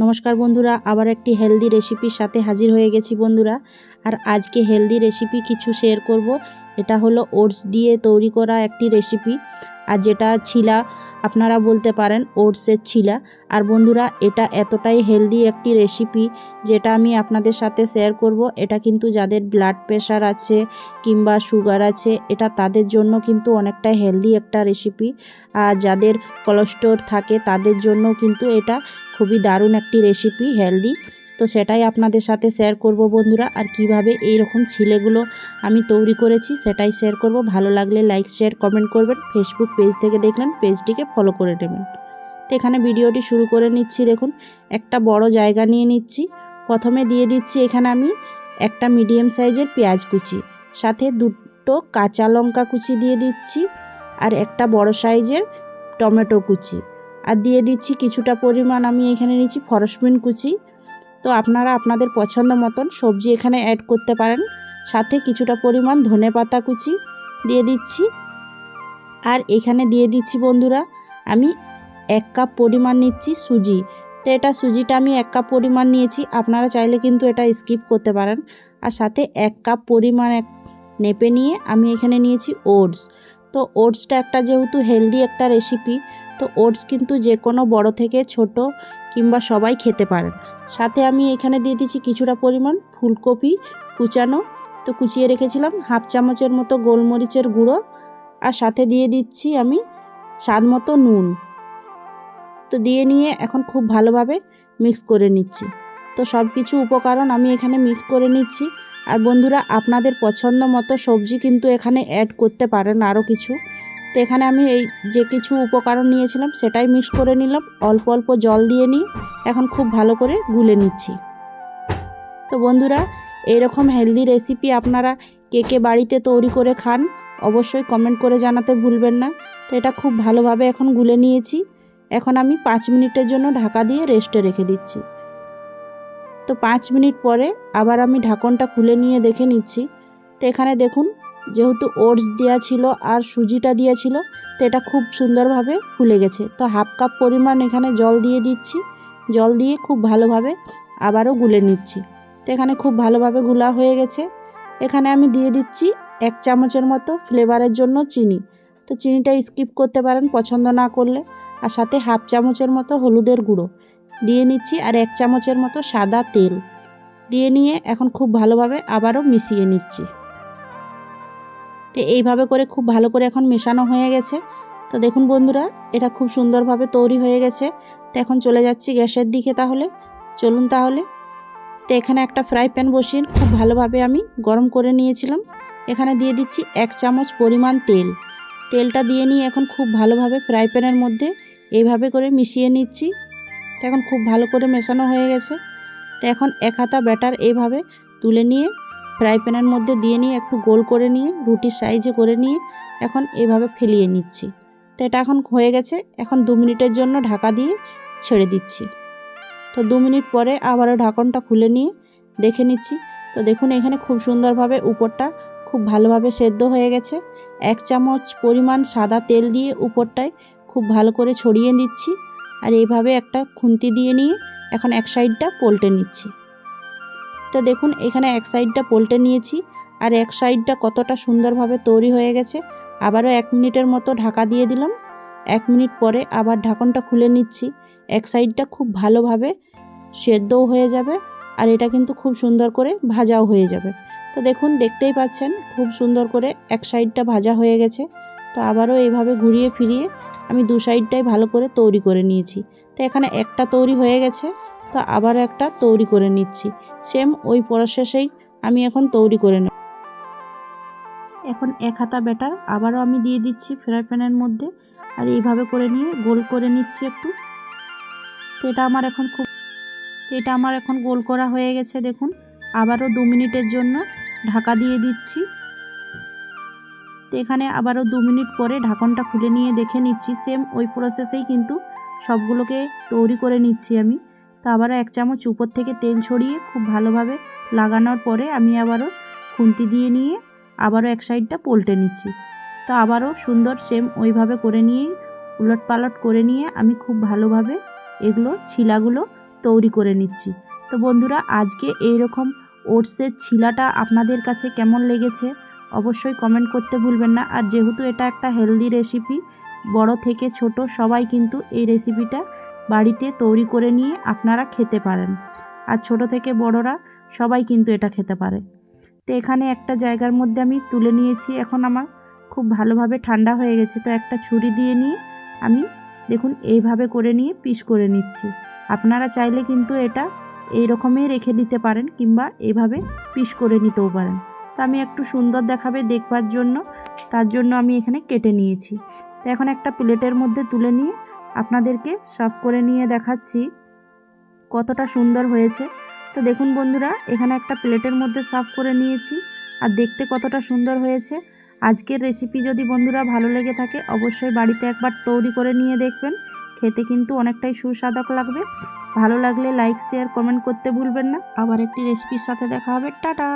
নমস্কার বন্ধুরা, আবার একটি হেলদি রেসিপির সাথে হাজির হয়ে গেছি বন্ধুরা। আর আজকে হেলদি রেসিপি কিছু শেয়ার করব। এটা হলো ওটস দিয়ে তৈরি করা একটি রেসিপি, আর যেটা ছিলা আপনারা বলতে পারেন, ওটসের ছিলা। আর বন্ধুরা, এটা এতটাই হেলদি একটি রেসিপি যেটা আমি আপনাদের সাথে শেয়ার করব। এটা কিন্তু যাদের ব্লাড প্রেশার আছে কিংবা সুগার আছে, এটা তাদের জন্য কিন্তু অনেকটাই হেলদি একটা রেসিপি। আর যাদের কোলেস্টেরল থাকে তাদের জন্য কিন্তু এটা খুবই দারুণ একটি রেসিপি, হেলদি। তো সেটাই আপনাদের সাথে শেয়ার করব বন্ধুরা। আর কিভাবে এই রকম ছিলেগুলো আমি তৈরি করেছি সেটাই শেয়ার করব। ভালো লাগলে লাইক শেয়ার কমেন্ট করবেন। ফেসবুক পেজ থেকে দেখলেন, পেজটিকে ফলো করে নেবেন। তো এখানে ভিডিওটি শুরু করে নিচ্ছি। দেখুন, একটা বড় জায়গা নিয়ে নিচ্ছি। প্রথমে দিয়ে দিচ্ছি এখানে আমি একটা মিডিয়াম সাইজের পেঁয়াজ কুচি, সাথে দুটো কাঁচা লঙ্কা কুচি দিয়ে দিচ্ছি, আর একটা বড় সাইজের টমেটো কুচি, আর দিয়ে দিচ্ছি কিছুটা পরিমাণ আমি এখানে নিচ্ছি ফরসবিন কুচি। তো আপনারা আপনাদের পছন্দ মতন সবজি এখানে অ্যাড করতে পারেন। সাথে কিছুটা পরিমাণ ধনেপাতা কুচি দিয়ে দিচ্ছি। আর এখানে দিয়ে দিচ্ছি বন্ধুরা আমি 1 কাপ পরিমাণ নিচ্ছি সুজি। তো এটা সুজিটা আমি 1 কাপ পরিমাণ নিয়েছি, আপনারা চাইলে কিন্তু এটা স্কিপ করতে পারেন। আর সাথে 1 কাপ পরিমাণ নেপে নিয়ে আমি এখানে নিয়েছি ওটস। তো ওটসটা একটা যেহেতু হেলদি একটা রেসিপি, তো ওটস কিন্তু যে কোনো বড় থেকে ছোট কিংবা সবাই খেতে পারেন। সাথে আমি এখানে দিয়ে দিচ্ছি কিছুটা পরিমাণ ফুলকপি কুচানো, তো কুচিয়ে রেখেছিলাম, হাফ চামচের মতো গোলমরিচের গুঁড়ো, আর সাথে দিয়ে দিচ্ছি আমি স্বাদ মতো নুন। তো দিয়ে নিয়ে এখন খুব ভালোভাবে মিক্স করে নিচ্ছি। তো সব কিছু উপকরণ আমি এখানে মিক্স করে নিচ্ছি। আর বন্ধুরা, আপনাদের পছন্দ মতো সবজি কিন্তু এখানে অ্যাড করতে পারেন আরও কিছু। তো এখানে আমি এই যে কিছু উপকরণ নিয়েছিলাম সেটাই মিক্স করে নিলাম, অল্প অল্প জল দিয়ে নিই এখন খুব ভালো করে গুলে নিচ্ছি। তো বন্ধুরা, এইরকম হেলদি রেসিপি আপনারা কে কে বাড়িতে তৈরি করে খান অবশ্যই কমেন্ট করে জানাতে ভুলবেন না। তো এটা খুব ভালোভাবে এখন গুলে নিয়েছি। এখন আমি 5 মিনিটের জন্য ঢাকা দিয়ে রেস্টে রেখে দিচ্ছি। তো 5 মিনিট পরে আবার আমি ঢাকনটা খুলে নিয়ে দেখে নিচ্ছি। তো এখানে দেখুন, যেহেতু ওটস দেওয়া ছিল আর সুজিটা দেওয়া ছিল, তো এটা খুব সুন্দরভাবে ফুলে গেছে। তো হাফ কাপ পরিমাণ এখানে জল দিয়ে দিচ্ছি। জল দিয়ে খুব ভালোভাবে আবারও গুলে নিচ্ছি। তো এখানে খুব ভালোভাবে গুলা হয়ে গেছে। এখানে আমি দিয়ে দিচ্ছি 1 চামচের মতো ফ্লেভারের জন্য চিনি। তো চিনিটা স্কিপ করতে পারেন পছন্দ না করলে। আর সাথে হাফ চামচের মতো হলুদের গুঁড়ো দিয়ে নিচ্ছি, আর 1 চামচের মতো সাদা তেল দিয়ে নিয়ে এখন খুব ভালোভাবে আবারও মিশিয়ে নিচ্ছি। তো এইভাবে করে খুব ভালো করে এখন মেশানো হয়ে গেছে। তো দেখুন বন্ধুরা, এটা খুব সুন্দরভাবে তৈরি হয়ে গেছে। তো এখন চলে যাচ্ছি গ্যাসের দিকে। তাহলে চলুন তাহলে। তো এখানে একটা ফ্রাই প্যান বসিয়ে খুব ভালোভাবে আমি গরম করে নিয়েছিলাম। এখানে দিয়ে দিচ্ছি 1 চামচ পরিমাণ তেল। তেলটা দিয়ে নিয়ে এখন খুব ভালোভাবে ফ্রাই প্যানের মধ্যে এইভাবে করে মিশিয়ে নিচ্ছি। তো এখন খুব ভালো করে মেশানো হয়ে গেছে। তো এখন 1 হাতা ব্যাটার এইভাবে তুলে নিয়ে ফ্রাই প্যানের মধ্যে দিয়ে নিয়ে একটু গোল করে নিয়ে রুটির সাইজে করে নিয়ে এখন এইভাবে ফেলিয়ে নিচ্ছি। তো এটা এখন হয়ে গেছে। এখন 2 মিনিটের জন্য ঢাকা দিয়ে ছেড়ে দিচ্ছি। তো 2 মিনিট পরে আবারও ঢাকনটা খুলে নিয়ে দেখে নিচ্ছি। তো দেখুন, এখানে খুব সুন্দরভাবে উপরটা খুব ভালোভাবে সেদ্ধ হয়ে গেছে। 1 চামচ পরিমাণ সাদা তেল দিয়ে উপরটায় খুব ভালো করে ছড়িয়ে দিচ্ছি। আর এইভাবে একটা খুন্তি দিয়ে নিয়ে এখন এক সাইডটা পলটে নিচ্ছি। তো দেখুন, এখানে এক সাইডটা পলটে নিয়েছি, আর এক সাইডটা কতটা সুন্দরভাবে তৈরি হয়ে গেছে। আবারও 1 মিনিটের মতো ঢাকা দিয়ে দিলাম। 1 মিনিট পরে আবার ঢাকনটা খুলে নিচ্ছি। এক সাইডটা খুব ভালোভাবে সেদ্ধও হয়ে যাবে, আর এটা কিন্তু খুব সুন্দর করে ভাজাও হয়ে যাবে। তো দেখুন, দেখতেই পাচ্ছেন খুব সুন্দর করে এক সাইডটা ভাজা হয়ে গেছে। তো আবারও এইভাবে ঘুরিয়ে ফিরিয়ে আমি 2 সাইডটাই ভালো করে তৈরি করে নিয়েছি। তো এখানে একটা তৈরি হয়ে গেছে, তো আবারও একটা তৈরি করে নিচ্ছি। সেম ওই প্রসেসেই আমি এখন তৈরি করে নেব। এখন 1 হাতা ব্যাটার আবারও আমি দিয়ে দিচ্ছি ফ্রাই প্যানের মধ্যে, আর এইভাবে করে নিয়ে গোল করে নিচ্ছি একটু। তো এটা আমার এখন গোল করা হয়ে গেছে। দেখুন, আবারও 2 মিনিটের জন্য ঢাকা দিয়ে দিচ্ছি। তো এখানে আবারও 2 মিনিট পরে ঢাকনটা খুলে নিয়ে দেখে নিচ্ছি। সেম ওই প্রসেসেই কিন্তু সবগুলোকে তৈরি করে নিচ্ছি আমি। তো আবারও 1 চামচ উপর থেকে তেল ছড়িয়ে খুব ভালোভাবে লাগানোর পরে আমি আবারও খুন্তি দিয়ে নিয়ে আবারও এক সাইডটা পলটে নিচ্ছি। তো আবারও সুন্দর সেম ওইভাবে করে নিয়ে উলট পালট করে নিয়ে আমি খুব ভালোভাবে ছিলাগুলো তৈরি করে নিচ্ছি। তো বন্ধুরা, আজকে এইরকম ওটসের ছিলাটা আপনাদের কাছে কেমন লেগেছে অবশ্যই কমেন্ট করতে ভুলবেন না। আর যেহেতু এটা একটা হেলদি রেসিপি, বড় থেকে ছোট সবাই কিন্তু এই রেসিপিটা বাড়িতে তৈরি করে নিয়ে আপনারা খেতে পারেন। আর ছোট থেকে বড়রা সবাই কিন্তু এটা খেতে পারে। তো এখানে একটা জায়গার মধ্যে আমি তুলে নিয়েছি। এখন আমার খুব ভালোভাবে ঠান্ডা হয়ে গেছে। তো একটা ছুরি দিয়ে নিয়ে আমি দেখুন এইভাবে করে নিয়ে পিস করে নিচ্ছি। আপনারা চাইলে কিন্তু এটা এই রকমই রেখে দিতে পারেন কিংবা এইভাবে পিস করে নিতেও পারেন। তো আমি একটু সুন্দর দেখাবে দেখবার জন্য, তার জন্য আমি এখানে কেটে নিয়েছি। তো এখন একটা প্লেটের মধ্যে তুলে নিয়ে আপনাদেরকে সার্ভ করে নিয়ে দেখাচ্ছি কতটা সুন্দর হয়েছে। তো দেখুন বন্ধুরা, এখানে একটা প্লেটের মধ্যে সার্ভ করে নিয়েছি আর দেখতে কতটা সুন্দর হয়েছে। আজকের রেসিপি যদি বন্ধুরা ভালো লেগে থাকে অবশ্যই বাড়িতে একবার তৈরি করে নিয়ে দেখবেন, খেতে কিন্তু অনেকটাই সুস্বাদু লাগবে। ভালো লাগলে লাইক শেয়ার কমেন্ট করতে ভুলবেন না। আবার একটি রেসিপির সাথে দেখা হবে। টাটা।